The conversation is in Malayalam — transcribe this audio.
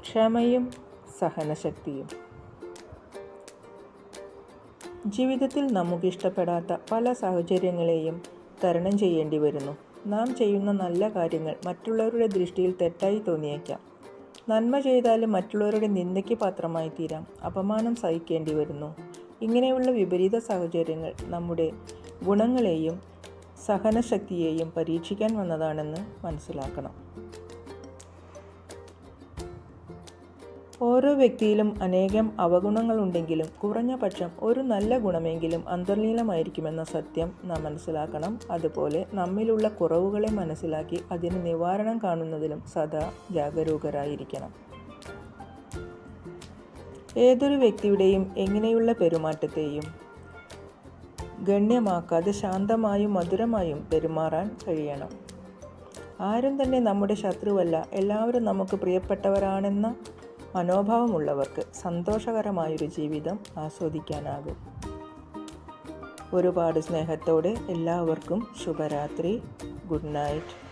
ക്ഷമയും സഹനശക്തിയും. ജീവിതത്തിൽ നമുക്കിഷ്ടപ്പെടാത്ത പല സാഹചര്യങ്ങളെയും തരണം ചെയ്യേണ്ടി വരുന്നു. നാം ചെയ്യുന്ന നല്ല കാര്യങ്ങൾ മറ്റുള്ളവരുടെ ദൃഷ്ടിയിൽ തെറ്റായി തോന്നിയേക്കാം. നന്മ ചെയ്താലും മറ്റുള്ളവരുടെ നിന്ദയ്ക്ക് പാത്രമായി തീരാം. അപമാനം സഹിക്കേണ്ടി വരുന്നു. ഇങ്ങനെയുള്ള വിപരീത സാഹചര്യങ്ങൾ നമ്മുടെ ഗുണങ്ങളെയും സഹനശക്തിയെയും പരീക്ഷിക്കാൻ വന്നതാണെന്ന് മനസ്സിലാക്കണം. ഓരോ വ്യക്തിയിലും അനേകം അവഗുണങ്ങളുണ്ടെങ്കിലും കുറഞ്ഞ പക്ഷം ഒരു നല്ല ഗുണമെങ്കിലും അന്തർലീനമായിരിക്കുമെന്ന സത്യം നാം മനസ്സിലാക്കണം. അതുപോലെ നമ്മിലുള്ള കുറവുകളെ മനസ്സിലാക്കി അതിന് നിവാരണം കാണുന്നതിലും സദാ ജാഗരൂകരായിരിക്കണം. ഏതൊരു വ്യക്തിയുടെയും എങ്ങനെയുള്ള പെരുമാറ്റത്തെയും ഗണ്യമാക്കാതെ ശാന്തമായും മധുരമായും പെരുമാറാൻ കഴിയണം. ആരും തന്നെ നമ്മുടെ ശത്രുവല്ല, എല്ലാവരും നമുക്ക് പ്രിയപ്പെട്ടവരാണെന്ന മനോഭാവമുള്ളവർക്ക് സന്തോഷകരമായൊരു ജീവിതം ആസ്വദിക്കാനാകും. ഒരുപാട് സ്നേഹത്തോടെ എല്ലാവർക്കും ശുഭരാത്രി. Good night.